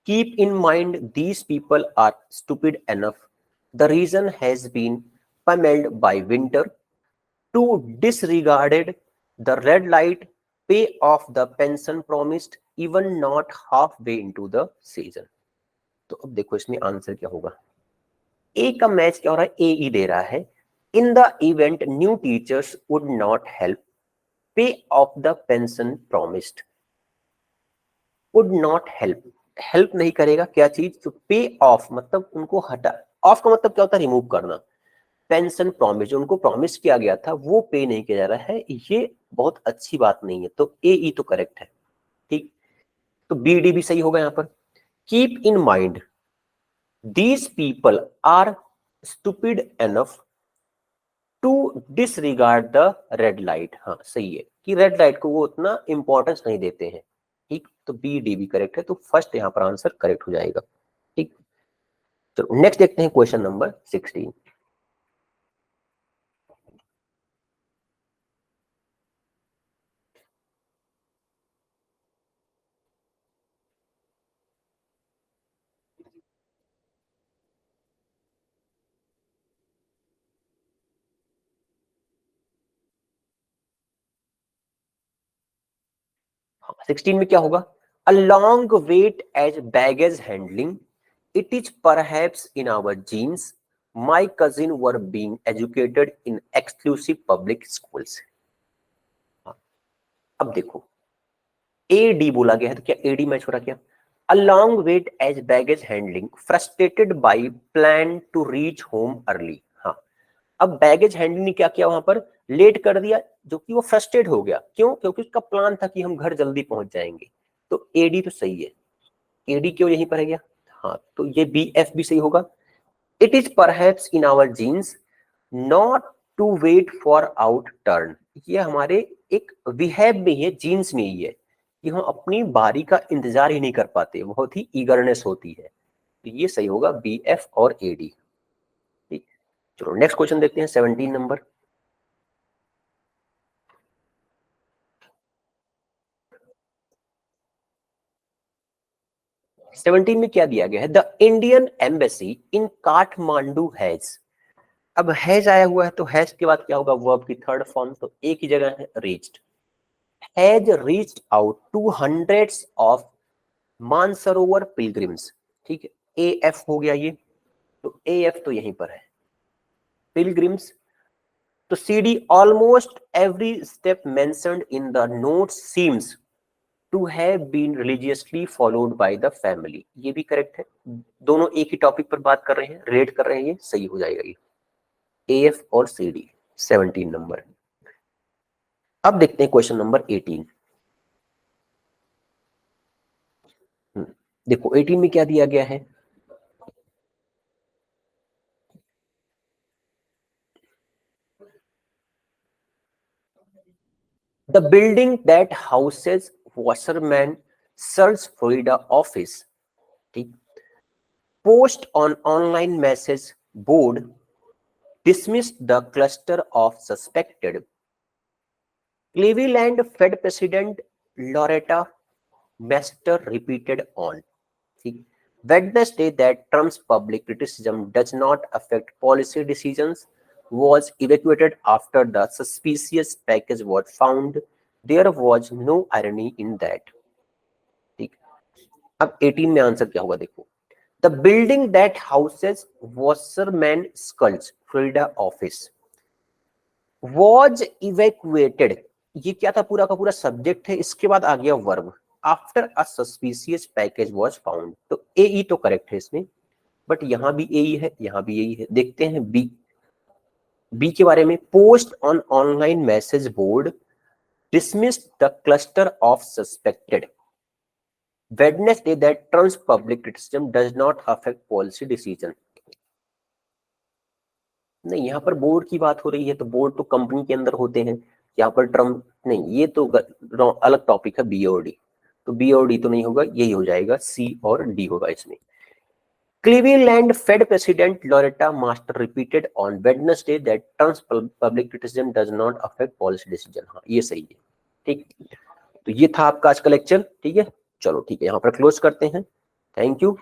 keep in mind these people are stupid enough, the reason has been pummeled by winter, to disregarded the red light, pay off the pension promised even not halfway into the season। तो अब देखो इसमें answer क्या होगा, ए का match क्या हो रहा है, ए ई दे रहा है, in the event new teachers would not help, pay off the pension promised, would not help, help नहीं करेगा क्या चीज, तो पे ऑफ मतलब उनको हटा, ऑफ का मतलब क्या होता है, रिमूव करना, पेंशन प्रॉमिस, जो उनको प्रॉमिस किया गया था वो पे नहीं किया जा रहा है, ये बहुत अच्छी बात नहीं है, तो ए ई तो करेक्ट है, ठीक। तो बी डी भी सही होगा यहाँ पर, keep in mind these people are stupid enough to disregard the red light, हाँ सही है, कि रेड लाइट को वो उतना इंपॉर्टेंस नहीं देते हैं, ठीक, तो बी डी भी करेक्ट है, तो फर्स्ट यहाँ पर आंसर करेक्ट हो जाएगा, ठीक। चलो नेक्स्ट देखते हैं क्वेश्चन नंबर 16। 16 में क्या होगा, a long wait as baggage handling it is perhaps in our genes, my cousin were being educated in exclusive public schools. अब देखो ए डी बोला गया है, तो क्या ए डी मैच हो रहा क्या? A long wait as baggage handling, frustrated by plan to reach home early। हाँ, अब बैगेज हैंडलिंग ने क्या किया, वहां पर लेट कर दिया, जो कि वो फ्रस्ट्रेट हो गया। क्यों? क्योंकि उसका प्लान था कि हम घर जल्दी पहुंच जाएंगे। तो एडी तो सही है, एडी क्यों यहीं पर है गया? हाँ, तो ये बी एफ भी सही होगा। It is perhaps in our genes not to wait for out turn, ये हमारे एक विहेब में ही है, जीन्स में ही है कि हम अपनी बारी का इंतजार ही नहीं कर पाते, बहुत ही ईगरनेस होती है। तो ये सही होगा बी एफ और ए डी। ठीक, चलो नेक्स्ट क्वेश्चन देखते हैं 17 नंबर। सेवनटीन में क्या दिया गया है? The Indian embassy in Kathmandu has. अब हैज आया हुआ है तो हैज के बाद क्या होगा? वर्ब की थर्ड फॉर्म, तो एक ही जगह है, reached. Has reached out to hundreds of Mansarovar pilgrims. ठीक है, ए एफ हो गया ये, तो ए एफ तो यहीं पर है, पिलग्रिम्स। तो C D almost every step mentioned in the note seems to have been religiously followed by the family, ये भी करेक्ट है। दोनों एक ही टॉपिक पर बात कर रहे हैं, रेट कर रहे हैं, ये सही हो जाएगा ये ए एफ और सी डी। 17 नंबर। अब देखते हैं क्वेश्चन नंबर 18। देखो 18 में क्या दिया गया है? The building that houses Wasserman Schultz Florida office, ठीक, post on online message board dismissed the cluster of suspected Cleveland Fed President Loretta Mester repeated on Wednesday that Trump's public criticism does not affect policy decisions was evacuated after the suspicious package was found. There was no irony in that. ठीक, अब 18 में answer क्या होगा? देखो, the building that houses washerman skulls Florida office was evacuated, ये क्या था? पूरा का पूरा सब्जेक्ट है, इसके बाद आ गया verb, after a suspicious package was found. तो ए ई तो करेक्ट है इसमें, बट यहां भी ए ई है, यहां भी यही है। देखते हैं बी, बी के बारे में। Post on online message board dismissed the cluster of suspected Wednesday that Trump's public criticism does not affect policy decision। नहीं, यहाँ पर बोर्ड की बात हो रही है, तो बोर्ड तो कंपनी के अंदर होते हैं, यहाँ पर ट्रम्प नहीं, ये तो अलग टॉपिक है, बी और डी। तो बी और डी तो नहीं होगा, यही हो जाएगा, सी और डी होगा इसमें। Cleveland Fed President Loretta Master repeated on Wednesday that Trump's public criticism does not affect policy decision। हाँ, ये सही है। ठीक, तो ये था आपका आज का लेक्चर। ठीक है, चलो ठीक है, यहाँ पर क्लोज करते हैं। Thank you.